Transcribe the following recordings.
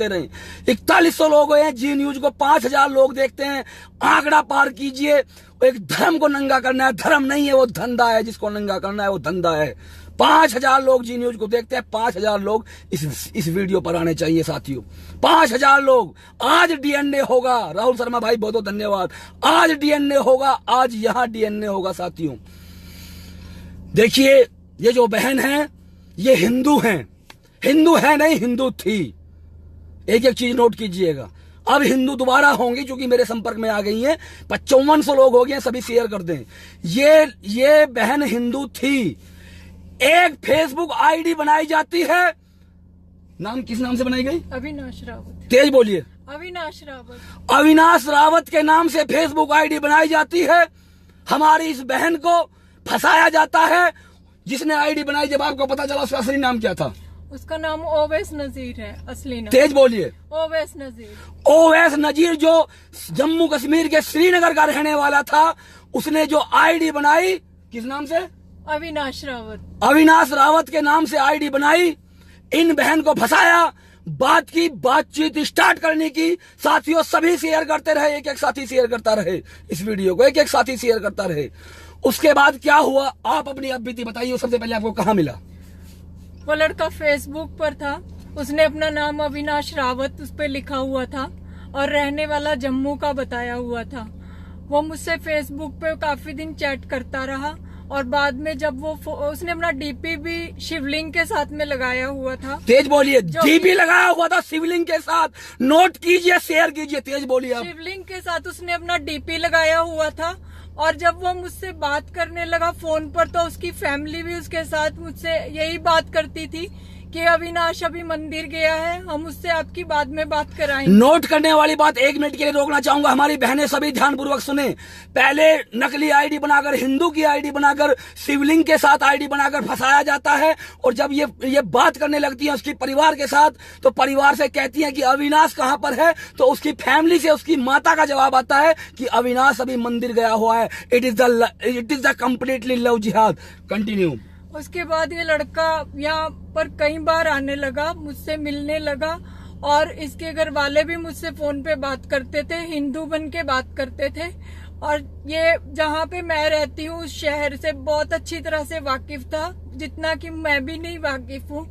रहे। 4100 लोग हैं, जी न्यूज को 5000 लोग देखते हैं। आंकड़ा पार कीजिए। एक धर्म को नंगा करना है, धर्म नहीं है वो धंधा है, जिसको नंगा करना है वो धंधा है। 5000 लोग जी न्यूज को देखते हैं। 5000 लोग इस वीडियो पर आने चाहिए साथियों। 5000 लोग। आज डीएनए होगा। राहुल शर्मा भाई बहुत बहुत धन्यवाद। आज डीएनए होगा, आज यहां डीएनए होगा साथियों। देखिए ये जो बहन है ये हिंदू हैं, हिंदू है नहीं हिंदू थी। एक एक चीज नोट कीजिएगा। अब हिंदू दोबारा होंगी क्योंकि मेरे संपर्क में आ गई हैं। 5400 लोग हो गए, सभी शेयर कर दें। ये बहन हिंदू थी। एक फेसबुक आईडी बनाई जाती है, नाम किस नाम से बनाई गई? अविनाश रावत। तेज बोलिए। अविनाश रावत। अविनाश रावत के नाम से फेसबुक आईडी बनाई जाती है। हमारी इस बहन को फंसाया जाता है। जिसने आईडी बनाई, जब आपको पता चला उसका असली नाम क्या था? उसका नाम ओवैस नजीर है, असली नाम। तेज बोलिए। ओवैस नजीर। ओवैस नजीर जो जम्मू कश्मीर के श्रीनगर का रहने वाला था, उसने जो आईडी बनाई किस नाम से? अविनाश रावत। अविनाश रावत के नाम से आईडी बनाई। इन बहन को फंसाया, बात की, बातचीत स्टार्ट करने की। साथियों सभी शेयर करते रहे, एक एक साथी शेयर करता रहे इस वीडियो को, एक एक साथी शेयर करता रहे। उसके बाद क्या हुआ, आप अपनी अब बीती बताइए। सबसे पहले आपको कहाँ मिला? वो लड़का फेसबुक पर था, उसने अपना नाम अविनाश रावत उस पर लिखा हुआ था और रहने वाला जम्मू का बताया हुआ था। वो मुझसे फेसबुक पे काफी दिन चैट करता रहा और बाद में जब वो उसने अपना डीपी भी शिवलिंग के साथ में लगाया हुआ था। तेज बोलिए। डीपी लगाया हुआ था शिवलिंग के साथ। नोट कीजिए, शेयर कीजिए। तेज बोलिए। शिवलिंग के साथ उसने अपना डीपी लगाया हुआ था और जब वो मुझसे बात करने लगा फोन पर तो उसकी फैमिली भी उसके साथ मुझसे यही बात करती थी कि अविनाश अभी मंदिर गया है, हम उससे आपकी बाद में बात कराएंगे। नोट करने वाली बात 1 मिनट के लिए रोकना चाहूंगा। हमारी बहनें सभी ध्यानपूर्वक सुने। पहले नकली आईडी बनाकर, हिंदू की आईडी बनाकर, शिवलिंग के साथ आईडी बनाकर फंसाया जाता है। और जब ये बात करने लगती है उसकी परिवार के साथ, तो परिवार से कहती है कि अविनाश कहां पर है, तो उसकी फैमिली से उसकी माता का जवाब आता है कि अविनाश अभी मंदिर गया हुआ है। It is the completely love जिहाद। कंटिन्यू। उसके बाद ये लड़का यहाँ पर कई बार आने लगा, मुझसे मिलने लगा और इसके घर वाले भी मुझसे फोन पे बात करते थे, हिंदू बन के बात करते थे। और ये जहाँ पे मैं रहती हूँ उस शहर से बहुत अच्छी तरह से वाकिफ था, जितना कि मैं भी नहीं वाकिफ हूँ।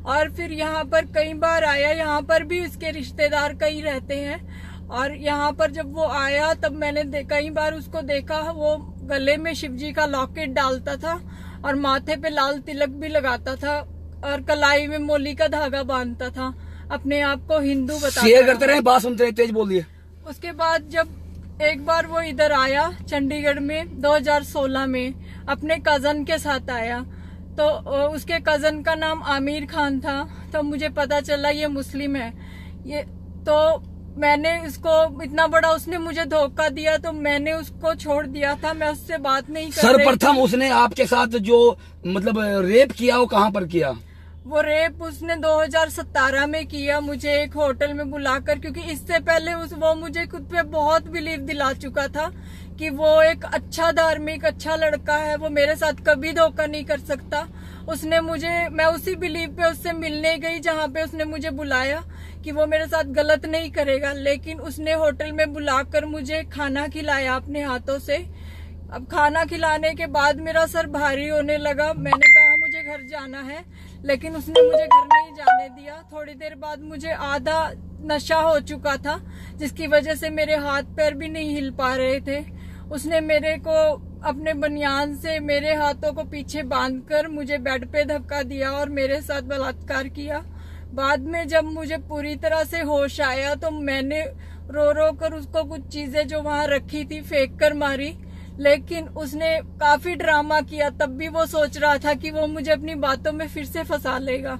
और फिर यहाँ पर कई बार आया, यहाँ पर भी उसके रिश्तेदार कई रहते हैं। और यहाँ पर जब वो आया तब मैंने कई बार उसको देखा, वो गले में शिवजी का लॉकेट डालता था और माथे पे लाल तिलक भी लगाता था और कलाई में मोली का धागा बांधता था। अपने आप को हिंदू बताता। शेयर करते रहे, बात सुनते रहे। तेज बोलिए। उसके बाद जब एक बार वो इधर आया चंडीगढ़ में 2016 में, अपने कजन के साथ आया, तो उसके कजन का नाम आमिर खान था। तो मुझे पता चला ये मुस्लिम है। ये तो मैंने इसको, इतना बड़ा उसने मुझे धोखा दिया तो मैंने उसको छोड़ दिया था, मैं उससे बात नहीं कर रही। सर्वप्रथम उसने आपके साथ जो मतलब रेप किया वो कहाँ पर किया? वो रेप उसने 2017 में किया, मुझे एक होटल में बुलाकर, क्योंकि इससे पहले वो मुझे खुद पे बहुत बिलीव दिला चुका था कि वो एक अच्छा धार्मिक अच्छा लड़का है, वो मेरे साथ कभी धोखा नहीं कर सकता। उसने मुझे, मैं उसी बिलीव पे उससे मिलने गई जहाँ पे उसने मुझे बुलाया कि वो मेरे साथ गलत नहीं करेगा, लेकिन उसने होटल में बुलाकर मुझे खाना खिलाया अपने हाथों से। अब खाना खिलाने के बाद मेरा सर भारी होने लगा। मैंने कहा मुझे घर जाना है, लेकिन उसने मुझे घर नहीं जाने दिया। थोड़ी देर बाद मुझे आधा नशा हो चुका था, जिसकी वजह से मेरे हाथ पैर भी नहीं हिल पा रहे थे। उसने मेरे को अपने बनियान से मेरे हाथों को पीछे बांधकर मुझे बेड पे धक्का दिया और मेरे साथ बलात्कार किया। बाद में जब मुझे पूरी तरह से होश आया तो मैंने रो रो कर उसको कुछ चीजें जो वहां रखी थी फेंक कर मारी, लेकिन उसने काफी ड्रामा किया। तब भी वो सोच रहा था कि वो मुझे अपनी बातों में फिर से फंसा लेगा,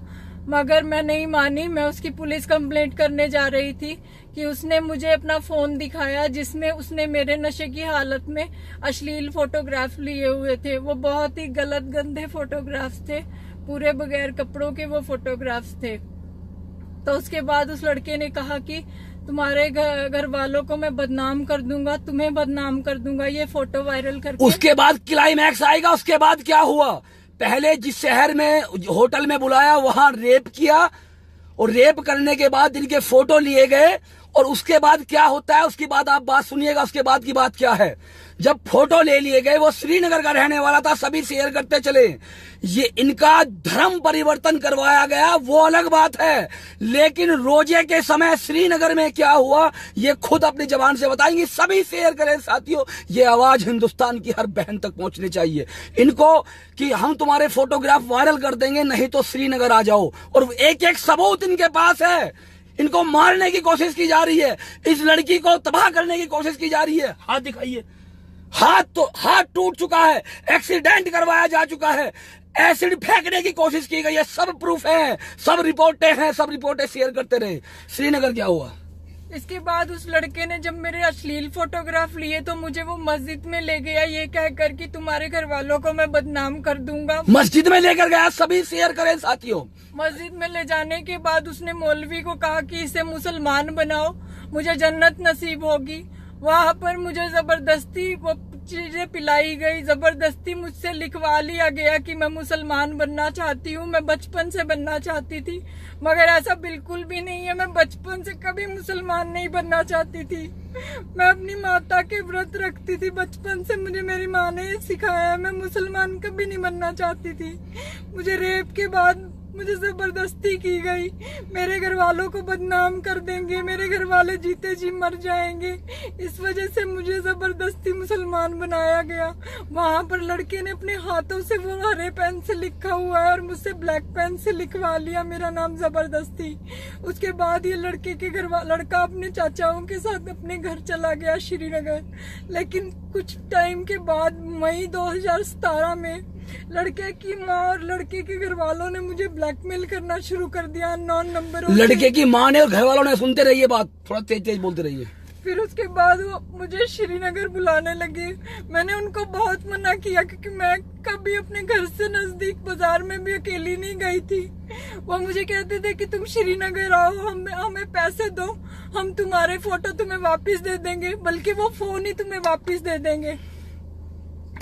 मगर मैं नहीं मानी। मैं उसकी पुलिस कंप्लेंट करने जा रही थी कि उसने मुझे अपना फोन दिखाया जिसमें उसने मेरे नशे की हालत में अश्लील फोटोग्राफ लिए हुए थे। वो बहुत ही गलत गंदे फोटोग्राफ्स थे, पूरे बगैर कपड़ों के वो फोटोग्राफ्स थे। तो उसके बाद उस लड़के ने कहा कि तुम्हारे घर वालों को मैं बदनाम कर दूंगा, तुम्हें बदनाम कर दूंगा, ये फोटो वायरल करके। उसके बाद क्लाइमैक्स आएगा। उसके बाद क्या हुआ? पहले जिस शहर में होटल में बुलाया वहां रेप किया, और रेप करने के बाद इनके फोटो लिए गए। और उसके बाद क्या होता है, उसकी बात आप बात सुनिएगा। उसके बाद की बात क्या है, जब फोटो ले लिए गए, वो श्रीनगर का रहने वाला था, सभी शेयर करते चले। ये इनका धर्म परिवर्तन करवाया गया, वो अलग बात है, लेकिन रोजे के समय श्रीनगर में क्या हुआ ये खुद अपनी जबान से बताएंगे। सभी शेयर करें साथियों, ये आवाज हिंदुस्तान की हर बहन तक पहुंचनी चाहिए इनको, कि हम तुम्हारे फोटोग्राफ वायरल कर देंगे, नहीं तो श्रीनगर आ जाओ। और एक एक सबूत इनके पास है। इनको मारने की कोशिश की जा रही है, इस लड़की को तबाह करने की कोशिश की जा रही है। हाथ दिखाइए, हाथ टूट चुका है, एक्सीडेंट करवाया जा चुका है, एसिड फेंकने की कोशिश की गई है, सब प्रूफ है, सब रिपोर्टें शेयर करते रहे। श्रीनगर क्या हुआ, इसके बाद उस लड़के ने जब मेरे अश्लील फोटोग्राफ लिए तो मुझे वो मस्जिद में ले गया, ये कहकर कि तुम्हारे घर वालों को मैं बदनाम कर दूंगा। मस्जिद में लेकर गया, सभी शेयर करें साथियों। मस्जिद में ले जाने के बाद उसने मौलवी को कहा कि इसे मुसलमान बनाओ, मुझे जन्नत नसीब होगी। वहाँ पर मुझे जबरदस्ती वो चीजें पिलाई गई, जबरदस्ती मुझसे लिखवा लिया गया कि मैं मुसलमान बनना चाहती हूँ। मैं बचपन से बनना चाहती थी, मगर ऐसा बिल्कुल भी नहीं है। मैं बचपन से कभी मुसलमान नहीं बनना चाहती थी। मैं अपनी माता के व्रत रखती थी, बचपन से मुझे मेरी माँ ने सिखाया। मैं मुसलमान कभी नहीं बनना चाहती थी। मुझे रेप के बाद मुझे जबरदस्ती की गई, मेरे घर वालों को बदनाम कर देंगे, मेरे घर वाले जीते जी मर जाएंगे, इस वजह से मुझे जबरदस्ती मुसलमान बनाया गया। वहाँ पर लड़के ने अपने हाथों से वो हरे पेन से लिखा हुआ है और मुझसे ब्लैक पेन से लिखवा लिया मेरा नाम जबरदस्ती। उसके बाद ये लड़के के लड़का अपने चाचाओं के साथ अपने घर चला गया श्रीनगर। लेकिन कुछ टाइम के बाद मई 2017 में लड़के की माँ और लड़के के घर वालों ने मुझे ब्लैकमेल करना शुरू कर दिया अननोन नंबरों से। लड़के की माँ ने और घर वालों ने, सुनते रहिए बात, थोड़ा तेज तेज बोलते रहिए। फिर उसके बाद वो मुझे श्रीनगर बुलाने लगे। मैंने उनको बहुत मना किया क्योंकि मैं कभी अपने घर से नजदीक बाजार में भी अकेली नहीं गई थी। वो मुझे कहते थे कि तुम श्रीनगर आओ, हमें पैसे दो, हम तुम्हारे फोटो तुम्हें वापस दे देंगे, बल्कि वो फोन ही तुम्हें वापस दे देंगे।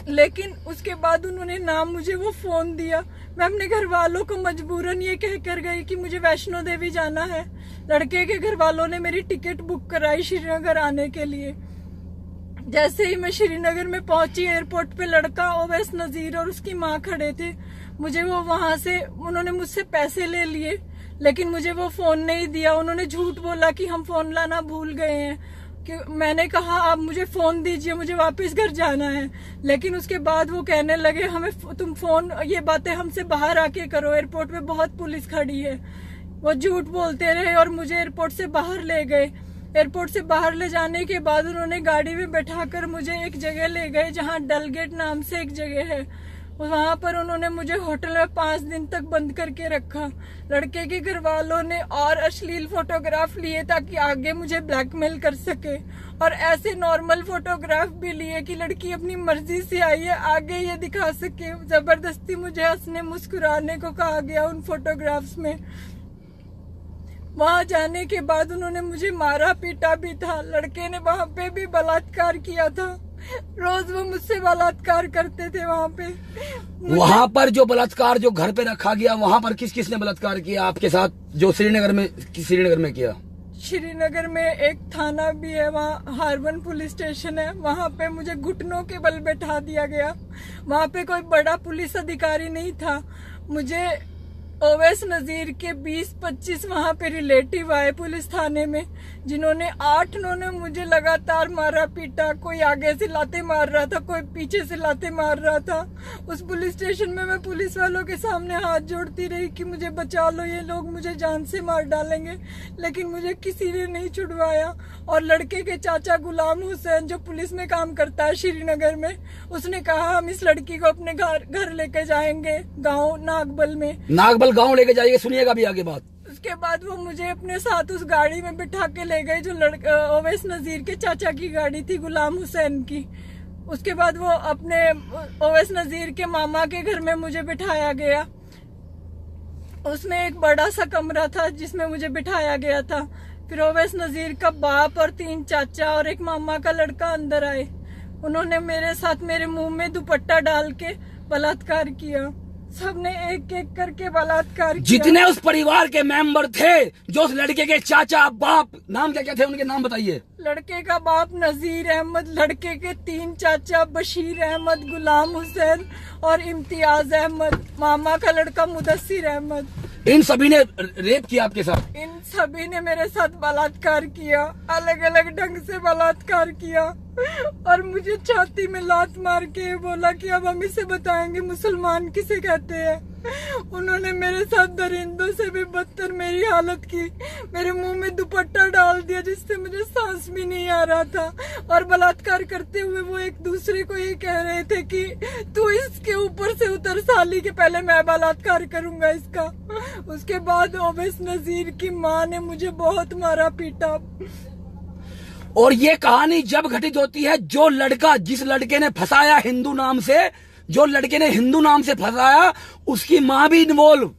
लेकिन उसके बाद उन्होंने ना मुझे वो फोन दिया। मैं अपने घर वालों को मजबूरन ये कहकर गई कि मुझे वैष्णो देवी जाना है। लड़के के घर वालों ने मेरी टिकट बुक कराई श्रीनगर आने के लिए। जैसे ही मैं श्रीनगर में पहुंची, एयरपोर्ट पे लड़का ओवैस नजीर और उसकी माँ खड़े थे। मुझे वो वहां से उन्होंने मुझसे पैसे ले लिए, लेकिन मुझे वो फोन नहीं दिया। उन्होंने झूठ बोला कि हम फोन लाना भूल गए हैं। कि मैंने कहा आप मुझे फोन दीजिए, मुझे वापस घर जाना है। लेकिन उसके बाद वो कहने लगे हमें तुम फोन, ये बातें हमसे बाहर आके करो, एयरपोर्ट पे बहुत पुलिस खड़ी है। वो झूठ बोलते रहे और मुझे एयरपोर्ट से बाहर ले गए। एयरपोर्ट से बाहर ले जाने के बाद उन्होंने गाड़ी में बैठाकर मुझे एक जगह ले गए जहाँ डलगेट नाम से एक जगह है। वहां पर उन्होंने मुझे होटल में 5 दिन तक बंद करके रखा। लड़के के घर वालों ने और अश्लील फोटोग्राफ लिए ताकि आगे मुझे ब्लैकमेल कर सके, और ऐसे नॉर्मल फोटोग्राफ भी लिए कि लड़की अपनी मर्जी से आई है, आगे ये दिखा सके। जबरदस्ती मुझे हंसने मुस्कुराने को कहा गया उन फोटोग्राफ्स में। वहां जाने के बाद उन्होंने मुझे मारा पीटा भी था। लड़के ने वहां पे भी बलात्कार किया था। रोज वो मुझसे बलात्कार करते थे वहाँ पे। वहाँ पर जो बलात्कार जो घर पे रखा गया, वहाँ पर किस किस ने बलात्कार किया आपके साथ, जो श्रीनगर में किया? श्रीनगर में एक थाना भी है, वहाँ हारवन पुलिस स्टेशन है। वहाँ पे मुझे घुटनों के बल बैठा दिया गया। वहाँ पे कोई बड़ा पुलिस अधिकारी नहीं था। मुझे ओवैस नजीर के 20-25 वहाँ पे रिलेटिव आए पुलिस थाने में, जिन्होंने 8 ने मुझे लगातार मारा पीटा। कोई आगे से लाते मार रहा था, कोई पीछे से लाते मार रहा था। उस पुलिस स्टेशन में मैं पुलिस वालों के सामने हाथ जोड़ती रही कि मुझे बचा लो, ये लोग मुझे जान से मार डालेंगे, लेकिन मुझे किसी ने नहीं छुड़वाया। और लड़के के चाचा गुलाम हुसैन जो पुलिस में काम करता है श्रीनगर में, उसने कहा हम इस लड़की को अपने घर लेके जाएंगे, गाँव नागबल में गाँव लेके जाइए। सुनिएगा भी आगे बात। उसके बाद वो मुझे अपने साथ उस गाड़ी में बिठा के ले गए जो ओवैस नजीर के चाचा की गाड़ी थी, गुलाम हुसैन की। उसके बाद वो अपने ओवैस नजीर के मामा के घर में मुझे बिठाया गया। उसमें एक बड़ा सा कमरा था जिसमें मुझे बिठाया गया था। फिर ओवैस नजीर का बाप और 3 चाचा और एक मामा का लड़का अंदर आए। उन्होंने मेरे साथ मेरे मुंह में दुपट्टा डाल के बलात्कार किया। सबने एक एक करके बलात्कार किया। जितने उस परिवार के मेंबर थे, जो उस लड़के के चाचा बाप, नाम क्या क्या थे उनके, नाम बताइए। लड़के का बाप नजीर अहमद, लड़के के 3 चाचा बशीर अहमद, गुलाम हुसैन और इम्तियाज अहमद, मामा का लड़का मुदस्सिर अहमद। इन सभी ने रेप किया आपके साथ? इन सभी ने मेरे साथ बलात्कार किया, अलग अलग ढंग से बलात्कार किया और मुझे छाती में लात मार के बोला कि अब हम इसे बताएंगे मुसलमान किसे कहते हैं। उन्होंने मेरे साथ दरिंदों से भी बदतर मेरी हालत की। मेरे मुंह में दुपट्टा डाल दिया जिससे मुझे सांस भी नहीं आ रहा था और बलात्कार करते हुए वो एक दूसरे को ये कह रहे थे कि तू इसके ऊपर से उतर साली के, पहले मैं बलात्कार करूंगा इसका। उसके बाद ओवैस नजीर की माँ ने मुझे बहुत मारा पीटा। और ये कहानी जब घटित होती है, जो लड़का, जिस लड़के ने फंसाया हिंदू नाम से, जो लड़के ने हिंदू नाम से फंसाया, उसकी माँ भी इन्वॉल्व,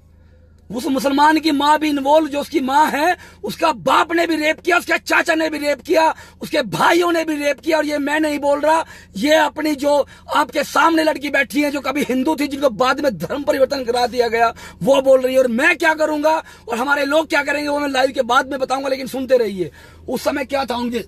उस मुसलमान की माँ भी इन्वॉल्व, जो उसकी माँ है, उसका बाप ने भी रेप किया, उसके चाचा ने भी रेप किया, उसके भाइयों ने भी रेप किया। और ये मैं नहीं बोल रहा, ये अपनी जो आपके सामने लड़की बैठी है, जो कभी हिंदू थी, जिनको बाद में धर्म परिवर्तन करा दिया गया, वो बोल रही है। और मैं क्या करूंगा और हमारे लोग क्या करेंगे, वो मैं लाइव के बाद में बताऊंगा, लेकिन सुनते रहिए। उस समय क्या था, उनके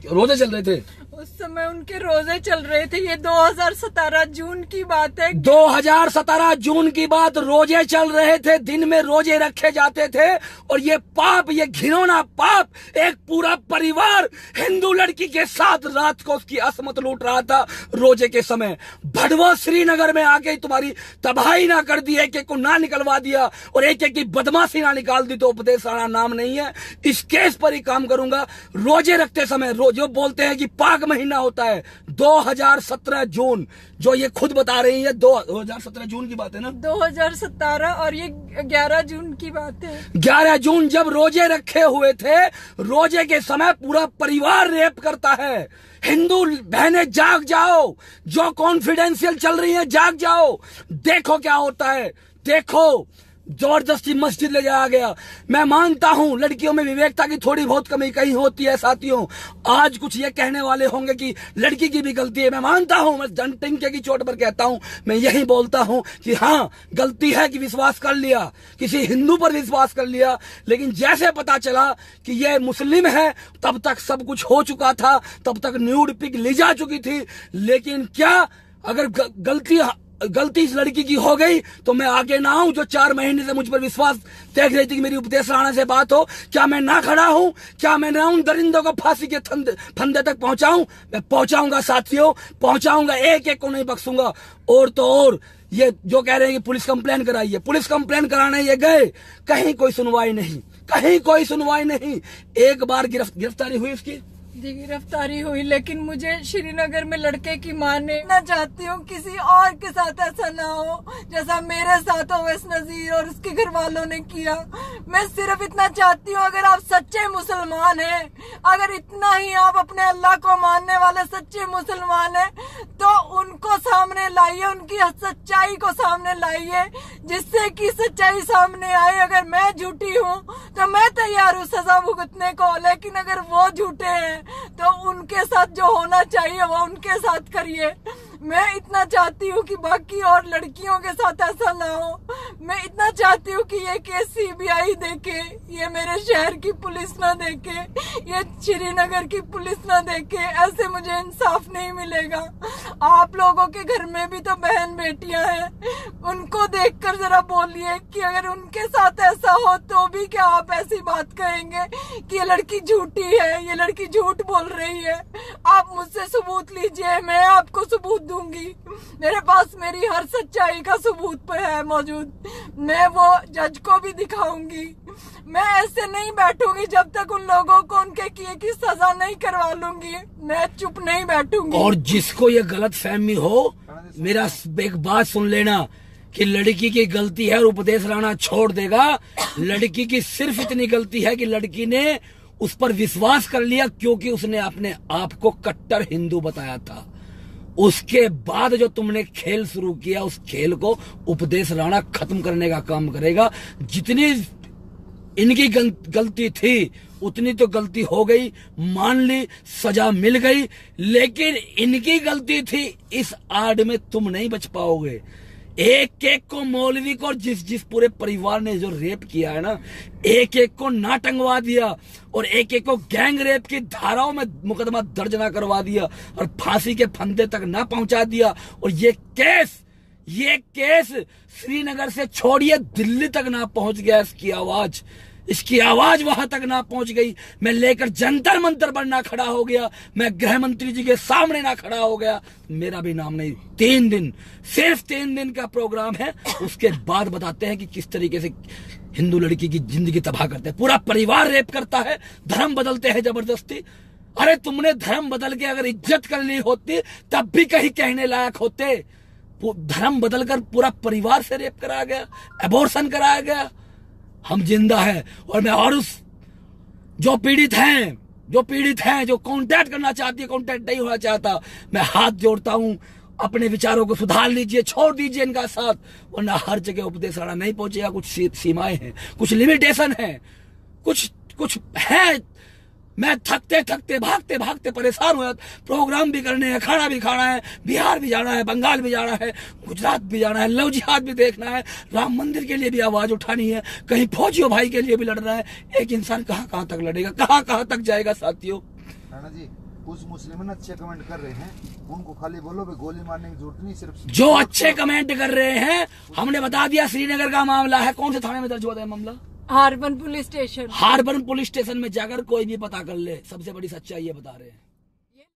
रोजे चल रहे थे, उस समय उनके रोजे चल रहे थे। ये 2017 जून की बात है। 2017 जून की बात, रोजे चल रहे थे, दिन में रोजे रखे जाते थे। और ये पाप, ये घिनौना पाप, एक पूरा परिवार हिंदू लड़की के साथ रात को उसकी असमत लूट रहा था रोजे के समय। भड़वा श्रीनगर में आके तुम्हारी तबाही ना कर दी, एक एक को ना निकलवा दिया और एक एक की बदमाशी ना निकाल दी, तो उपदेश राणा नाम नहीं है। इस केस पर ही काम करूंगा। रोजे रखते समय, जो बोलते हैं कि पाक महीना होता है, 2017 जून, जो ये खुद बता रही है, 2017 जून की बात है ना, 2017, और ये 11 जून की बात है। 11 जून जब रोजे रखे हुए थे, रोजे के समय पूरा परिवार रेप करता है। हिंदू बहनें जाग जाओ, जो कॉन्फिडेंशियल चल रही है जाग जाओ, देखो क्या होता है, देखो। जबरदस्ती मस्जिद ले जाया गया। मैं मानता हूं लड़कियों में विवेकता की थोड़ी बहुत कमी कहीं होती है साथियों। आज कुछ ये कहने वाले होंगे कि लड़की की भी गलती है, मैं मानता हूं, मैं टिंके की चोट पर कहता हूं, मैं यही बोलता हूं कि हाँ गलती है कि विश्वास कर लिया, किसी हिंदू पर विश्वास कर लिया। लेकिन जैसे पता चला कि ये मुस्लिम है, तब तक सब कुछ हो चुका था, तब तक न्यूड पिक ली जा चुकी थी। लेकिन क्या अगर गलती इस लड़की की हो गई तो मैं आगे ना आऊं, जो 4 महीने से मुझ पर विश्वास देख रही थी कि मेरी उपदेश राणा से बात हो, क्या मैं ना खड़ा हूं? क्या मैं ना उन दरिंदों को फांसी के फंदे तक पहुंचाऊं? मैं पहुंचाऊंगा साथियों, पहुंचाऊंगा, एक एक को नहीं बख्शूंगा। और तो और ये जो कह रहे हैं कि पुलिस कंप्लेन कराई है, पुलिस कंप्लेन कराने ये गए, कहीं कोई सुनवाई नहीं, कहीं कोई सुनवाई नहीं। एक बार गिरफ्तारी हुई उसकी, जी गिरफ्तारी हुई, लेकिन मुझे श्रीनगर में लड़के की मां ने, मैं चाहती हूँ किसी और के साथ ऐसा ना हो जैसा मेरे साथ ओवैस नजीर और उसके घर वालों ने किया। मैं सिर्फ इतना चाहती हूँ, अगर आप सच्चे मुसलमान हैं, अगर इतना ही आप अपने अल्लाह को मानने वाले सच्चे मुसलमान हैं, तो उनको सामने लाइए, उनकी सच्चाई को सामने लाइए, जिससे कि सच्चाई सामने आए। अगर मैं झूठी हूँ तो मैं तैयार हूँ सजा भुगतने को, लेकिन अगर वो झूठे हैं तो उनके साथ जो होना चाहिए वो उनके साथ करिए। मैं इतना चाहती हूँ कि बाकी और लड़कियों के साथ ऐसा ना हो। मैं इतना चाहती हूँ कि ये केस सीबीआई देखे, ये मेरे शहर की पुलिस ना देखे, ये श्रीनगर की पुलिस ना देखे, ऐसे मुझे इंसाफ नहीं मिलेगा। आप लोगों के घर में भी तो बहन बेटियां हैं, उनको देखकर जरा बोलिए कि अगर उनके साथ ऐसा हो तो भी क्या आप ऐसी बात कहेंगे कि ये लड़की झूठी है, ये लड़की झूठ बोल रही है। आप मुझसे सबूत लीजिए, मैं आपको सबूत दूंगी। मेरे पास मेरी हर सच्चाई का सबूत पे है मौजूद, मैं वो जज को भी दिखाऊंगी। मैं ऐसे नहीं बैठूंगी जब तक उन लोगों को उनके किए की सजा नहीं करवा लूंगी, मैं चुप नहीं बैठूंगी। और जिसको ये गलत फहमी हो, मेरा एक बात सुन लेना कि लड़की की गलती है और उपदेश राणा छोड़ देगा। लड़की की सिर्फ इतनी गलती है कि लड़की ने उस पर विश्वास कर लिया क्योंकि उसने अपने आप को कट्टर हिंदू बताया था। उसके बाद जो तुमने खेल शुरू किया, उस खेल को उपदेश राणा खत्म करने का काम करेगा। जितनी इनकी गलती थी उतनी तो गलती हो गई, मान ली, सजा मिल गई, लेकिन इनकी गलती थी, इस आड़ में तुम नहीं बच पाओगे। एक एक को मौलवी को, जिस पूरे परिवार ने जो रेप किया है ना, एक एक को ना टंगवा दिया और एक एक को गैंग रेप की धाराओं में मुकदमा दर्ज ना करवा दिया और फांसी के फंदे तक ना पहुंचा दिया। और ये केस श्रीनगर से छोड़िए दिल्ली तक ना पहुंच गया। इसकी आवाज वहां तक ना पहुंच गई। मैं लेकर जंतर मंतर पर ना खड़ा हो गया, मैं गृह मंत्री जी के सामने ना खड़ा हो गया, मेरा भी नाम नहीं। 3 दिन, सिर्फ 3 दिन का प्रोग्राम है, उसके बाद बताते हैं कि किस तरीके से हिंदू लड़की की जिंदगी तबाह करते हैं। पूरा परिवार रेप करता है, धर्म बदलते हैं जबरदस्ती। अरे तुमने धर्म बदल के अगर इज्जत कर ली होती तब भी कहीं कहने लायक होते। धर्म बदलकर पूरा परिवार से रेप कराया गया, एबॉर्शन कराया गया। हम जिंदा है और मैं, और उस जो पीड़ित हैं जो कांटेक्ट करना चाहती है, कांटेक्ट नहीं होना चाहता, मैं हाथ जोड़ता हूं, अपने विचारों को सुधार लीजिए, छोड़ दीजिए इनका साथ, वरना हर जगह उपदेश आना नहीं पहुंचेगा। कुछ सीमाएं हैं, कुछ लिमिटेशन है, कुछ है। मैं थकते भागते परेशान हुआ। प्रोग्राम भी करने हैं, खाना भी खाना है, बिहार भी जाना है, बंगाल भी जाना है, गुजरात भी जाना है, लव जिहाद भी देखना है, राम मंदिर के लिए भी आवाज उठानी है, कहीं फौजियों भाई के लिए भी लड़ना है। एक इंसान कहाँ तक लड़ेगा, कहाँ तक जाएगा साथियों। राणा जी, कुछ मुस्लिम अच्छे कमेंट कर रहे हैं, उनको खाली बोलो भी गोली मारने की जरूरत नहीं, सिर्फ जो अच्छे कमेंट कर रहे हैं, हमने बता दिया श्रीनगर का मामला है। कौन से थाने में दर्ज हुआ है मामला? Harappan police station. Harappan police station में जाकर कोई भी पता कर ले, सबसे बड़ी सच्चाई ये बता रहे हैं।